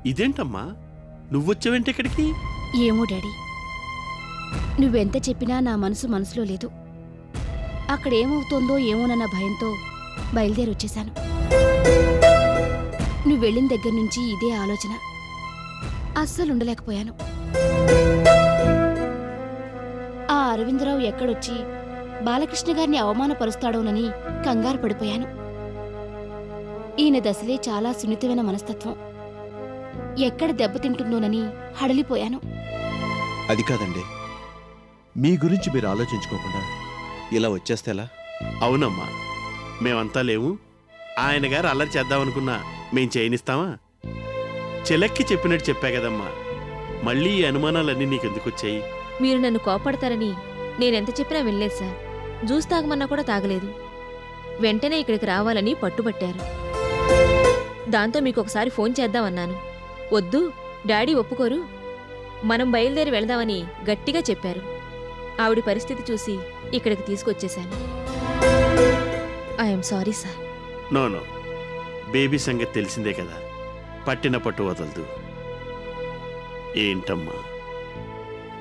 ఇదేంటమ్మా నువ్వొచ్చావేంటి ఇక్కడికి? ఏమో డాడీ, నువ్వెంత చెప్పినా నా మనసులో లేదు. అక్కడేమవుతోందో ఏమోనన్న భయంతో బయలుదేరొచ్చేశాను. నువ్వు వెళ్ళిన దగ్గర నుంచి ఇదే ఆలోచన. అస్సలుండలేకపోయాను. ఆ అరవిందరావు ఎక్కడొచ్చి బాలకృష్ణ గారిని అవమానపరుస్తాడోనని కంగారు పడిపోయాను. ఈయన దశలే చాలా సున్నితమైన మనస్తత్వం. ఎక్కడ దెబ్బతింటుందోనని హడలిపోయాను. అది కాదండి, మీ గురించి మీరు ఆలోచించుకోకుండా ఇలా వచ్చేస్తే ఎలా? అవునమ్మా, మేమంతా లేవు. ఆయన గారు అల్లరి చేద్దామనుకున్నా మేం చేయనిస్తామా? చెలక్కి చెప్పినట్టు చెప్పా కదమ్మా. మళ్ళీ ఈ అనుమానాలన్నీ నీకెందుకొచ్చాయి? మీరు నన్ను కోపడతారని నేనెంత చెప్పినా వినలేదు సార్. జ్యూస్ తాగమన్నా కూడా తాగలేదు. వెంటనే ఇక్కడికి రావాలని పట్టుబట్టారు. దాంతో మీకు ఒకసారి ఫోన్ చేద్దామన్నాను. వద్దు, డాడీ ఒప్పుకోరు, మనం బయలుదేరి వెళదామని గట్టిగా చెప్పారు. ఆవిడ పరిస్థితి చూసి ఇక్కడికి తీసుకొచ్చేశాను. I'm sorry sir. No, baby సంగతి తెలిసిందే కదా, పట్టిన పట్టు వదలదు. ఏంటమ్మా,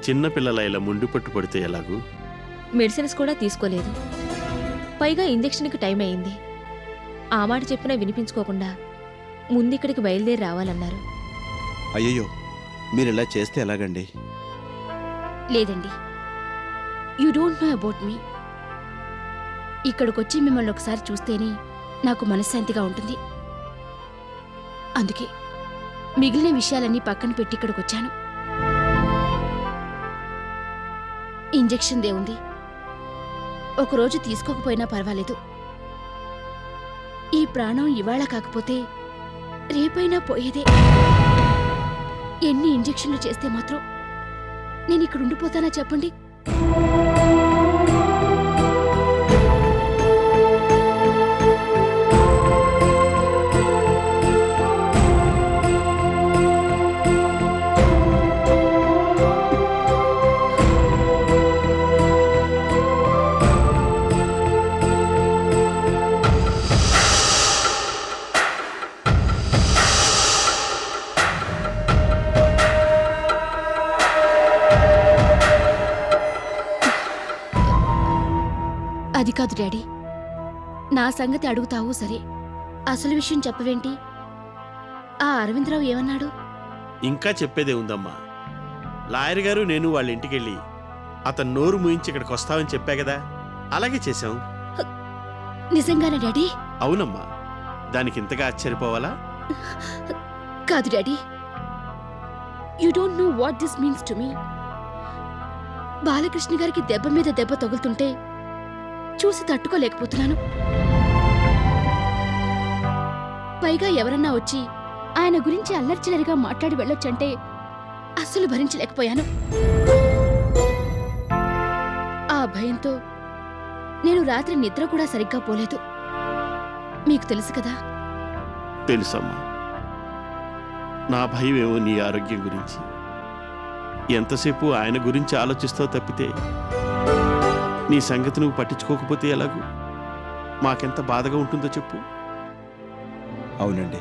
చిన్నపిల్లల ఇలా ముండి పట్టు పడితే ఎలాగూ? మెడిసిన్స్ కూడా తీసుకోలేదు. పైగా ఇంజెక్షన్కి టైం అయింది. ఆ మాట చెప్పినా వినిపించుకోకుండా ముందిక్కడికి బయలుదేరి రావాలన్నారు. అయ్యయ్యో, మీరు ఇలా చేస్తే ఎలాగండి? లేదండి, you don't know about me. ఇక్కడికొచ్చి మిమ్మల్ని ఒకసారి చూస్తేనే నాకు మనశ్శాంతిగా ఉంటుంది. అందుకే మిగిలిన విషయాలన్నీ పక్కన పెట్టి ఇక్కడికొచ్చాను. ఇంజెక్షన్ దేవుంది, ఒకరోజు తీసుకోకపోయినా పర్వాలేదు. ఈ ప్రాణం ఇవాళ కాకపోతే రేపైనా పోయేదే. ఎన్ని ఇంజెక్షన్లు చేస్తే మాత్రం నేను ఇక్కడ ఉండిపోతానా చెప్పండి? అది కాదు డాడీ, నా సంగతి అడుగుతావు సరే, అసలు విషయం చెప్పవేంటి? ఆ అరవిందరావు ఏమన్నాడు? ఇంకా చెప్పేదే ఉందమ్మా. లాయర్ గారు నేను వాళ్ళ ఇంటికెళ్ళి అతను నోరు మూయించి ఇక్కడికి వస్తామని చెప్పా కదా, అలాగే చేశాం. నిజంగానే డాడీ? అవునమ్మా, దానికి ఇంతగా ఆశ్చర్యపోవాలా? కాదు daddy, you don't know what this means to me. Balakrishna గారికి దెబ్బ మీద దెబ్బ తగులుతుంటే చూసి తట్టుకోలేకపోతున్నాను. పైగా ఎవరన్నా వచ్చి ఆయన గురించి అల్లర్చిల్లరిగా మాట్లాడి వెళ్ళొచ్చంటే అస్సలు భరించలేకపోయాను. ఆ భయంతో నేను రాత్రి నిద్ర కూడా సరిగ్గా పోలేదు. మీకు తెలుసు కదా? తెలుసమ్మా, నా భయం ఏమో నీ ఆరోగ్యం గురించి. ఎంతసేపు ఆయన గురించి ఆలోచిస్తావు తప్పితే నీ సంగతి నువ్వు పట్టించుకోకపోతే ఎలాగూ? మాకెంత బాధగా ఉంటుందో చెప్పు. అవునండి,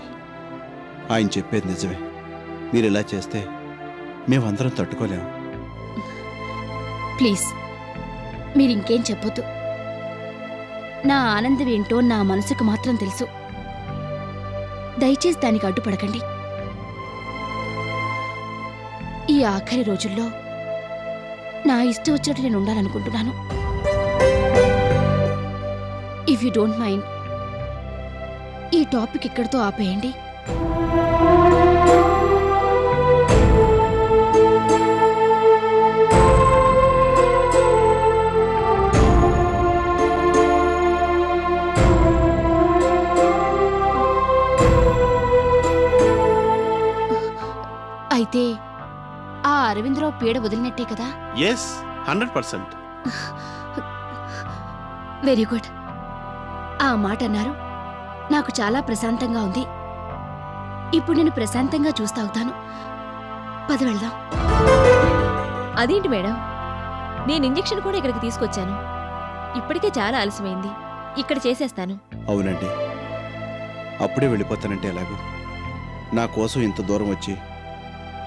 ఆయన చెప్పేది నిజమే. మీరు ఇలా చేస్తే మేమందరం తట్టుకోలేము. ప్లీజ్, మీరింకేం చెప్పొద్దు. నా ఆనందం ఏంటో నా మనసుకు మాత్రం తెలుసు. దయచేసి దానికి అడ్డుపడకండి. ఈ ఆఖరి రోజుల్లో నా ఇష్టం వచ్చినట్టు నేను ఉండాలనుకుంటున్నాను. ఇఫ్ యూ డోంట్ మైండ్, ఈ టాపిక్ ఇక్కడితో ఆపేయండి. అయితే ఆ అరవిందరావు పీడ వదిలినట్టే కదా? ఎస్, 100%. Very good. ఆ మాట అన్నారు, నాకు చాలా ప్రశాంతంగా ఉంది. ఇప్పుడు నేను ప్రశాంతంగా చూస్తావుతాను. పద వెళ్దాం. అదేంటి మేడం, నేను ఇంజెక్షన్ కూడా ఇక్కడికి తీసుకొచ్చాను. ఇప్పటికే చాలా ఆలస్యమైంది. ఇక్కడ చేసేస్తాను. అవునండి, అప్పుడే వెళ్ళిపోతానంటే ఎలాగూ? నా కోసం ఇంత దూరం వచ్చి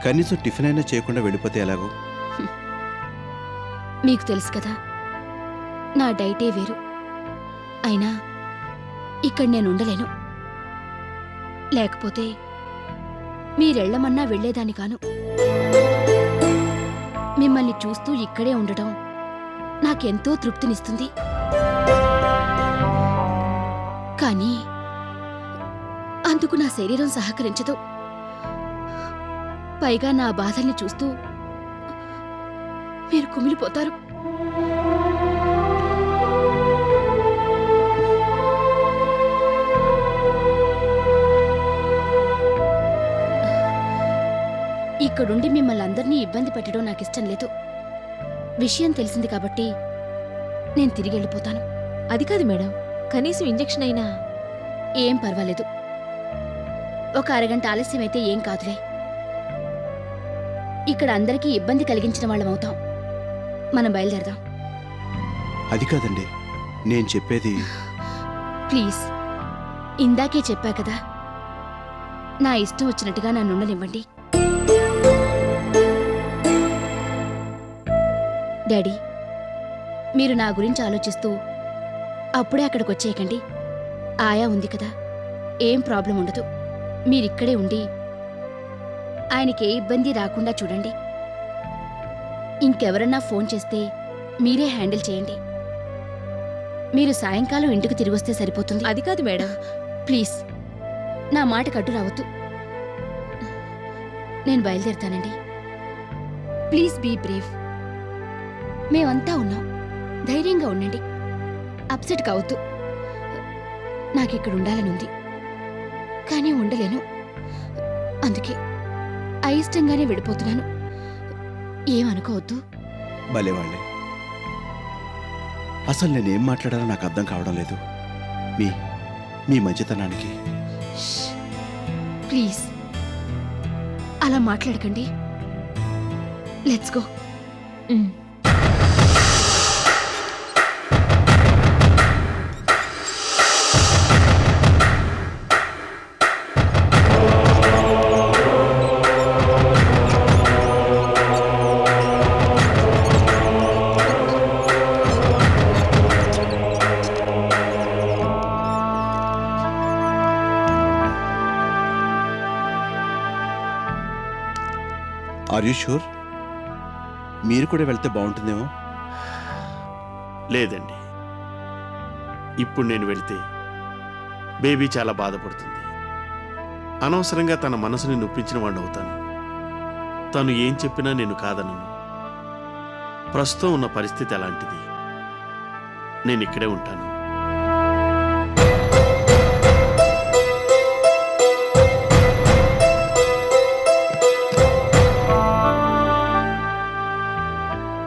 కనీసం టిఫిన్ అయినా చేయకుండా వెళ్ళిపోతే ఎలాగో? మీకు తెలుసు కదా నా డైటే వేరు. అయినా ఇక్కడ నేను ఉండలేను. లేకపోతే మీరెళ్ళమన్నా వెళ్ళేదాని కాను. మిమ్మల్ని చూస్తూ ఇక్కడే ఉండటం నాకెంతో తృప్తినిస్తుంది. కానీ అందుకు నా శరీరం సహకరించదు. పైగా నా బాధల్ని చూస్తూ మీరు కుమిలిపోతారు. ఇక్కడుండి మిమ్మల్ని అందరినీ ఇబ్బంది పెట్టడం నాకిష్టం లేదు. విషయం తెలిసింది కాబట్టి నేను తిరిగి వెళ్ళిపోతాను. అది కాదు మేడం, కనీసం ఇంజెక్షన్ అయినా. ఏం పర్వాలేదు. ఒక అరగంట ఆలస్యమైతే ఏం కాదులే. ఇక్కడ అందరికీ ఇబ్బంది కలిగించిన వాళ్ళమవుతాం. మనం బయలుదేరదాం. అది కాదండి, నేను చెప్పేది. ప్లీజ్, ఇందాకే చెప్పా కదా, నా ఇష్టం వచ్చినట్టుగా నన్ను ఉండనివ్వండి. డాడీ, మీరు నా గురించి ఆలోచిస్తూ అప్పుడే అక్కడికి వచ్చేయకండి. ఆయా ఉంది కదా, ఏం ప్రాబ్లం ఉండదు. మీరిక్కడే ఉండి ఆయనకి ఏ ఇబ్బంది రాకుండా చూడండి. ఇంకెవరన్నా ఫోన్ చేస్తే మీరే హ్యాండిల్ చేయండి. మీరు సాయంకాలం ఇంటికి తిరిగొస్తే సరిపోతుంది. అది కాదు మేడం. ప్లీజ్, నా మాట కట్టు రావద్దు. నేను బయలుదేరుతానండి. Please be Brave. మేమంతా ఉన్నాం. ధైర్యంగా ఉండండి. అప్సెట్ కావద్దు. నాకిక్కడ ఉండాలనుంది, కానీ ఉండలేను. అందుకే అయిష్టంగానే వెళ్ళిపోతున్నాను. ఏమనుకోవద్దు. భలేవాళ్ళే. అసలు నేనేం మాట్లాడాలో నాకు అర్థం కావడం లేదు. మీ మంచితనానికి. ప్లీజ్, అలా మాట్లాడకండి. Let's go. Are you sure? మీరు కూడా వెళ్తే బాగుంటుందేమో. లేదండి, ఇప్పుడు నేను వెళ్తే బేబీ చాలా బాధపడుతుంది. అనవసరంగా తన మనసుని నొప్పించిన వాడిని అవుతాను. తను ఏం చెప్పినా నేను కాదనను. ప్రస్తుతం ఉన్న పరిస్థితి అలాంటిది. నేను ఇక్కడే ఉంటాను.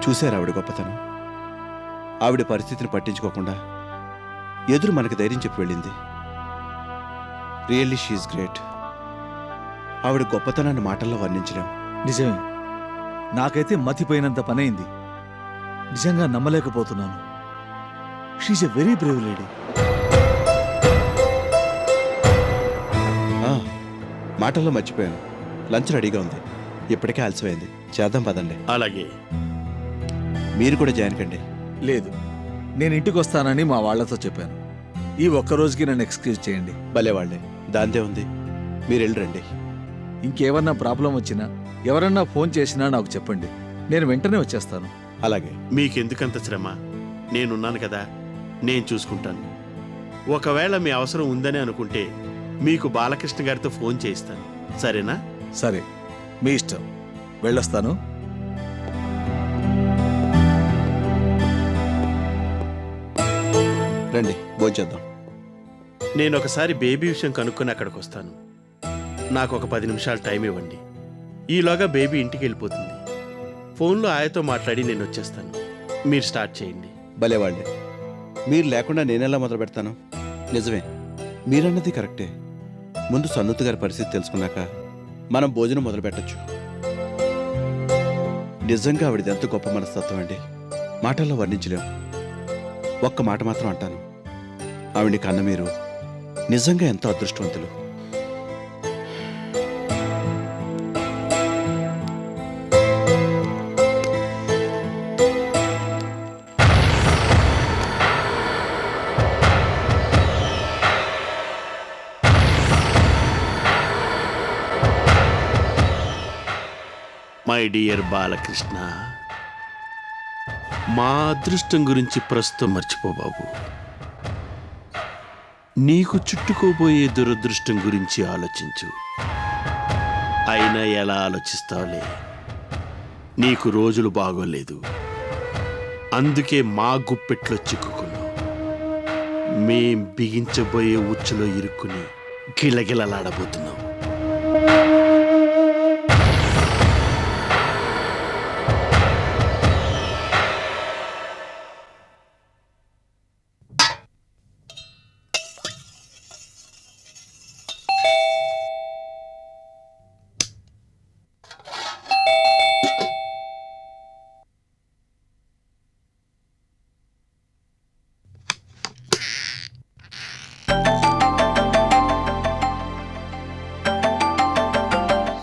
చూశారు ఆవిడ గొప్పతనం. ఆవిడ పరిస్థితిని పట్టించుకోకుండా ఎదురు మనకు ధైర్యం చెప్పి వెళ్ళింది. Really she's great. ఆవిడ గొప్పతనాన్ని మాటల్లో వర్ణించలేం. నిజమే, నాకైతే మతిపోయినంత పనైంది. నిజంగా నమ్మలేకపోతున్నాను. She's a very brave lady. మాటల్లో మర్చిపోయాను. లంచ్ రెడీగా ఉంది. ఇప్పటికే ఆలస్యమైంది. చేద్దాం పదండి. అలాగే. మీరు కూడా జాయిన్ కండి. లేదు, నేను ఇంటికి వస్తానని మా వాళ్లతో చెప్పాను. ఈ ఒక్క రోజుకి నన్ను ఎక్స్క్యూజ్ చేయండి. భలేవాళ్లే. దాందే ఉంది. మీరు వెళ్ళరండి. ఇంకేమన్నా ప్రాబ్లం వచ్చినా, ఎవరన్నా ఫోన్ చేసినా నాకు చెప్పండి. నేను వెంటనే వచ్చేస్తాను. అలాగే. మీకెందుకంత శ్రమ? నేనున్నాను కదా, నేను చూసుకుంటాను. ఒకవేళ మీ అవసరం ఉందని అనుకుంటే మీకు బాలకృష్ణ గారితో ఫోన్ చేయిస్తాను. సరేనా? సరే, మీ ఇష్టం. వెళ్ళొస్తాను. రండి, భోంచేద్దాం. నేను ఒకసారి బేబీ విషయం కనుక్కొని అక్కడికి వస్తాను. నాకు ఒక 10 నిమిషాలు టైం ఇవ్వండి. ఈలోగా బేబీ ఇంటికి వెళ్ళిపోతుంది. ఫోన్లో ఆయతో మాట్లాడి నేను వచ్చేస్తాను. మీరు స్టార్ట్ చేయండి. భలేవాళ్లే. మీరు లేకుండా నేనెలా మొదలు పెడతాను? నిజమే, మీరన్నది కరెక్టే. ముందు సన్నుత్ గారి పరిస్థితి తెలుసుకున్నాక మనం భోజనం మొదలు పెట్టచ్చు. నిజంగా ఆవిడది ఎంత గొప్ప మనస్తత్వం అండి. మాటల్లో వర్ణించలేం. ఒక్క మాట మాత్రం అంటాను, ఆవిడ్ని కన్న మీరు నిజంగా ఎంతో అదృష్టవంతులు. మై డియర్ బాలకృష్ణ, మా అదృష్టం గురించి ప్రస్తుతం మర్చిపో బాబు. నీకు చుట్టుకోబోయే దురదృష్టం గురించి ఆలోచించు. అయినా ఎలా ఆలోచిస్తావులే, నీకు రోజులు బాగోలేదు. అందుకే మా గుప్పెట్లో చిక్కుకున్నావు. మేం బిగించబోయే ఉచ్చులో ఇరుక్కుని గిలగిలలాడబోతున్నాం.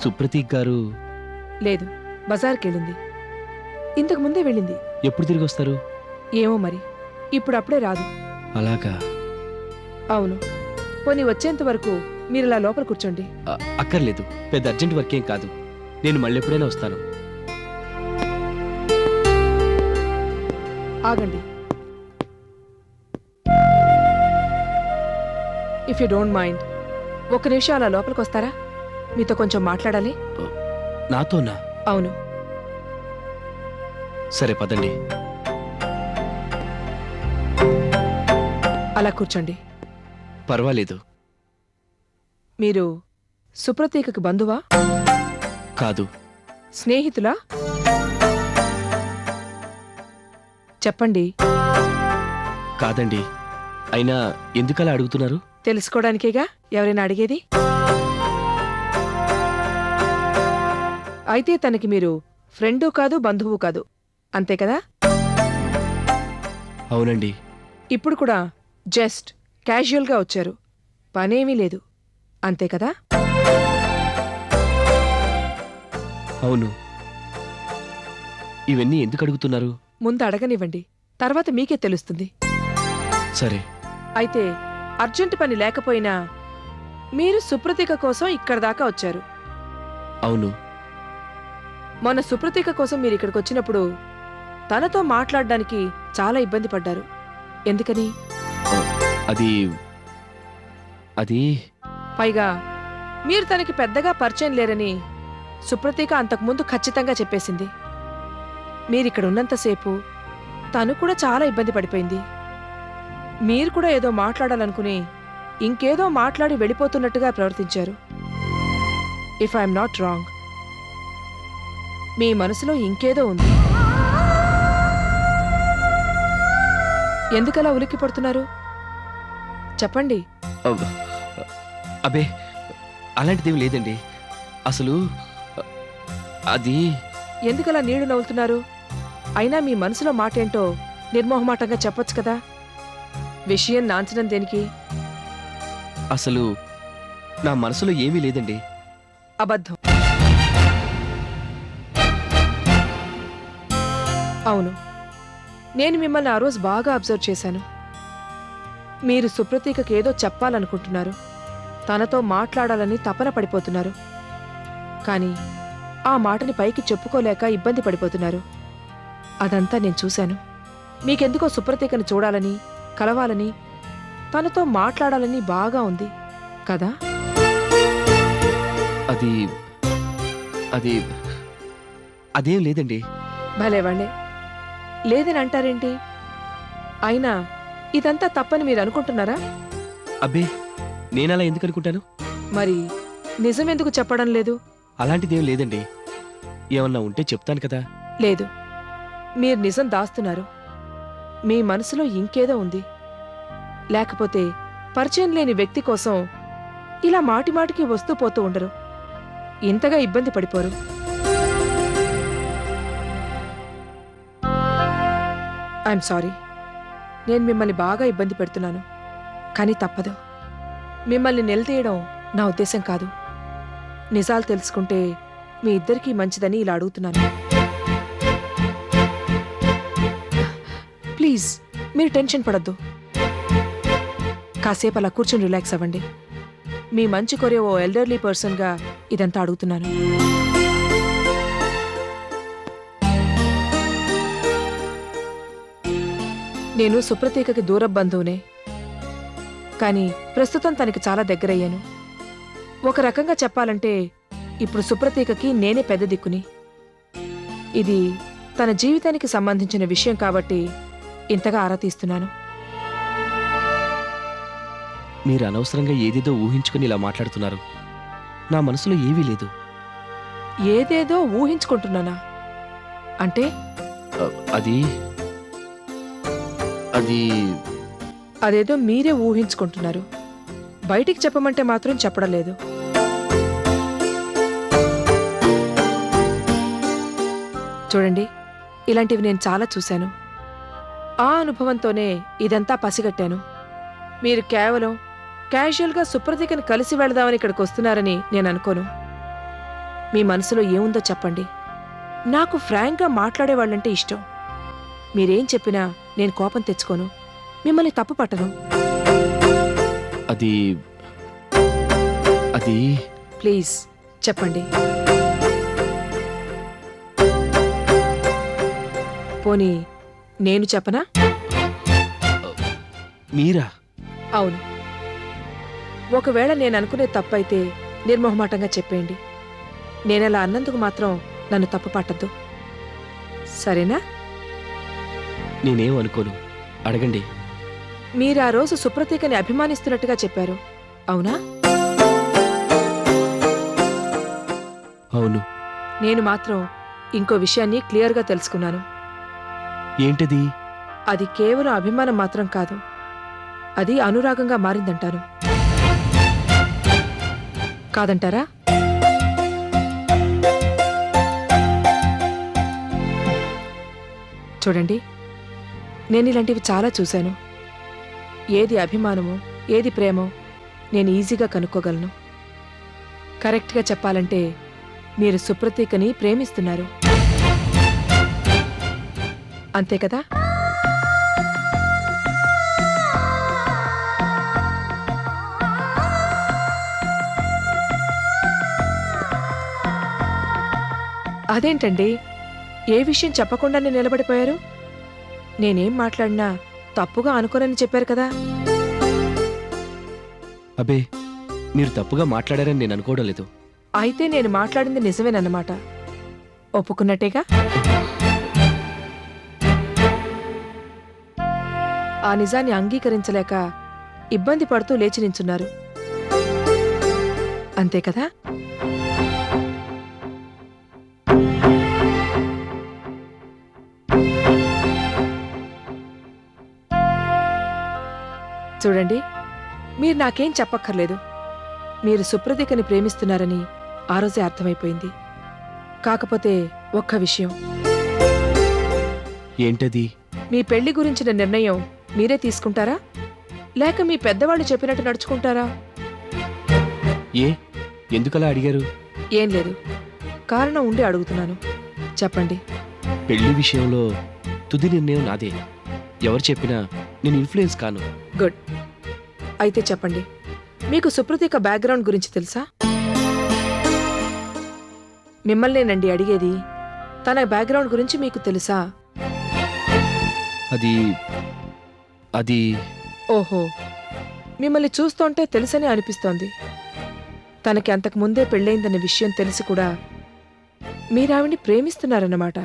సుప్రతీక్ గారు లేదు, బజార్కి వెళ్ళింది. ఇంతకు ముందే వెళ్ళింది. ఎప్పుడు తిరిగి వస్తారు? ఏమో మరి, ఇప్పుడప్పుడే రాదు. అలాగా? అవును. పోనీ వచ్చేంత వరకు మీరు ఇలా లోపల కూర్చోండి. అక్కర్లేదు, పెద్ద అర్జెంట్ వర్క్ ఏం కాదు. నేను మళ్ళీ ఎప్పుడైనా వస్తాను. ఆగండి. ఇఫ్ యూ డోంట్ మైండ్, ఒక్క నిమిషం అలా లోపలికి వస్తారా? మీతో కొంచెం మాట్లాడాలి. నాతోనా? అవును. సరే పదండి. అలా కూర్చోండి. పర్వాలేదు. మీరు సుప్రతీకకు బంధువా? కాదు. స్నేహితులా? చెప్పండి. కాదండి. అయినా ఎందుకలా అడుగుతున్నారు? తెలుసుకోవడానికేగా ఎవరైనా అడిగేది. అయితే తనకి మీరు ఫ్రెండు కాదు, బంధువు కాదు, అంతే కదా? అవునండి. ఇప్పుడు కూడా జస్ట్ క్యాజువల్గా వచ్చారు, పనేమీ లేదు, అంతే కదా? అవును. ఇవన్నీ ఎందుకు అడుగుతున్నారు? ముందు అడగనివ్వండి, తర్వాత మీకే తెలుస్తుంది. సరే. అయితే అర్జెంట్ పని లేకపోయినా మీరు సుప్రతీక కోసం ఇక్కడి దాకా వచ్చారు. అవును. మొన్న సుప్రతీక కోసం మీరు ఇక్కడికి వచ్చినప్పుడు తనతో మాట్లాడడానికి చాలా ఇబ్బంది పడ్డారు. ఎందుకని? అది అది పైగా మీరు తనకి పెద్దగా పరిచయం లేరని సుప్రతీక అంతకుముందు ఖచ్చితంగా చెప్పేసింది. మీరిక్కడ ఉన్నంతసేపు తను కూడా చాలా ఇబ్బంది పడిపోయింది. మీరు కూడా ఏదో మాట్లాడాలనుకుని ఇంకేదో మాట్లాడి వెళ్ళిపోతున్నట్టుగా ప్రవర్తించారు. ఇఫ్ ఐఎమ్ నాట్ రాంగ్, మీ మనసులో ఇంకేదో ఉంది. ఎందుకలా ఉలిక్కి పడుతున్నారు? చెప్పండి. అబే, అలాంటిదేం లేదండి. అసలు అది... ఎందుకలా నీళ్లు నవ్వుతున్నారు? అయినా మీ మనసులో మాటేంటో నిర్మోహమాటంగా చెప్పొచ్చు కదా. విషయం నాంచడం దేనికి? అసలు నా మనసులో ఏమీ లేదండి. అబద్ధం. అవును, నేను మిమ్మల్ని ఆ రోజు బాగా అబ్జర్వ్ చేశాను. మీరు సుప్రతీకకి ఏదో చెప్పాలనుకుంటున్నారు, తనతో మాట్లాడాలని తపన పడిపోతున్నారు. కానీ ఆ మాటని పైకి చెప్పుకోలేక ఇబ్బంది పడిపోతున్నారు. అదంతా నేను చూశాను. మీకెందుకో సుప్రతీకని చూడాలని, కలవాలని, తనతో మాట్లాడాలని బాగా ఉంది కదా? అది అది అదేం లేదండి. భలేవాళ్లే, లేదని అంటారేంటి? అయినా ఇదంతా తప్పని మీరు అనుకుంటున్నారా? అబ్బే, నేనలా ఎందుకు అనుకుంటాను? మరి నిజమెందుకు చెప్పడం లేదు? అలాంటిదేం లేదండి. ఏమన్నా ఉంటే చెప్తాను కదా. లేదు, మీరు నిజం దాస్తున్నారు. మీ మనసులో ఇంకేదో ఉంది. లేకపోతే పరిచయం లేని వ్యక్తి కోసం ఇలా మాటిమాటికి వస్తూ పోతూ ఉండరు, ఇంతగా ఇబ్బంది పడిపోరు. ఐఎమ్ సారీ, నేను మిమ్మల్ని బాగా ఇబ్బంది పెడుతున్నాను. కానీ తప్పదు. మిమ్మల్ని నిలదీయడం నా ఉద్దేశం కాదు. నిజాలు తెలుసుకుంటే మీ ఇద్దరికీ మంచిదని ఇలా అడుగుతున్నాను. ప్లీజ్, మీరు టెన్షన్ పడద్దు. కాసేపు అలా కూర్చొని రిలాక్స్ అవ్వండి. మీ మంచి కోరే ఓ ఎల్డర్లీ పర్సన్గా ఇదంతా అడుగుతున్నాను. నేను సుప్రతీకకి దూర బంధువునే, కానీ ప్రస్తుతం తనకి చాలా దగ్గరయ్యాను. ఒక రకంగా చెప్పాలంటే ఇప్పుడు సుప్రతీకకి నేనే పెద్ద దిక్కుని. ఇది తన జీవితానికి సంబంధించిన విషయం కాబట్టి ఇంతగా ఆరా తీస్తున్నాను. మీరు అనవసరంగా ఏదేదో ఊహించుకుని ఇలా మాట్లాడుతున్నారు. నా మనసులో ఏమీ లేదు. ఏదేదో ఊహించుకుంటున్నానా? అంటే అది అది అదేదో మీరే ఊహించుకుంటున్నారు. బయటికి చెప్పమంటే మాత్రం చెప్పడం లేదు. చూడండి, ఇలాంటివి నేను చాలా చూశాను. ఆ అనుభవంతోనే ఇదంతా పసిగట్టాను. మీరు కేవలం క్యాజువల్గా సుప్రతీకని కలిసి వెళదామని ఇక్కడికి వస్తున్నారని నేను అనుకోను. మీ మనసులో ఏముందో చెప్పండి. నాకు ఫ్రాంక్గా మాట్లాడేవాళ్ళంటే ఇష్టం. మీరేం చెప్పినా నేను కోపం తెచ్చుకోను, మిమ్మల్ని తప్పు పట్టను. అది అది ప్లీజ్ చెప్పండి. పోనీ నేను చెప్పనా? మీరా? అవును. ఒకవేళ నేను అనుకునే తప్పైతే నిర్మోహమాటంగా చెప్పేయండి. నేనలా అన్నందుకు మాత్రం నన్ను తప్పు పట్టద్దు, సరేనా? నేనేం అనుకోను, అడగండి. మీరు ఆ రోజు సుప్రతీకని అభిమానిస్తున్నట్టుగా చెప్పారు, అవునా? అవును. నేను మాత్రం ఇంకో విషయాన్ని క్లియర్గా తెలుసుకున్నాను. ఏంటది? అది కేవలం అభిమానం మాత్రం కాదు, అది అనురాగంగా మారిందంటాను. కాదంటారా? చూడండి, నేను ఇలాంటివి చాలా చూశాను. ఏది అభిమానమో ఏది ప్రేమో నేను ఈజీగా కనుక్కోగలను. కరెక్ట్గా చెప్పాలంటే మీరు సుప్రతీకని ప్రేమిస్తున్నారు, అంతే కదా? అదేంటండి, ఏ విషయం చెప్పకుండానే నిలబడిపోయారు? నేనేం మాట్లాడినా తప్పుగా అనుకోనని చెప్పారు కదా. అబే, మీరు తప్పుగా మాట్లాడారని నేను అనుకోవడం లేదు. అయితే నేను మాట్లాడింది నిజమేనన్నమాట, ఒప్పుకున్నట్టేగా? ఆ నిజాన్ని అంగీకరించలేక ఇబ్బంది పడుతూ లేచి నించున్నారు, అంతే కదా? చూడండి, మీరు నాకేం చెప్పక్కర్లేదు. మీరు సుప్రతీకని ప్రేమిస్తున్నారని ఆ రోజే అర్థమైపోయింది. కాకపోతే ఒక్క విషయం. ఏంటది? మీ పెళ్లి గురించిన నిర్ణయం మీరే తీసుకుంటారా, లేక మీ పెద్దవాళ్ళు చెప్పినట్టు నడుచుకుంటారా? ఏ, ఎందుకలా అడిగారు? ఏం లేదు, కారణం ఉండి అడుగుతున్నాను, చెప్పండి. పెళ్లి విషయంలో తుది నిర్ణయం నాదే. ఎవరు చెప్పినా నేను ఇన్ఫ్లుయెన్స్ కాను. గుడ్. అయితే చెప్పండి, మీకు సుప్రతీక బ్యాక్గ్రౌండ్ గురించి తెలుసా? మిమ్మల్నేనండి అడిగేది. తన బ్యాక్గ్రౌండ్ గురించి మీకు తెలుసా? అది అది ఓహో, మిమ్మల్ని చూస్తుంటే తెలుసని అనిపిస్తోంది. తనకి అంతకు ముందే పెళ్ళైందన్న విషయం తెలిసి కూడా మీరావిడ్ని ప్రేమిస్తున్నారన్నమాట.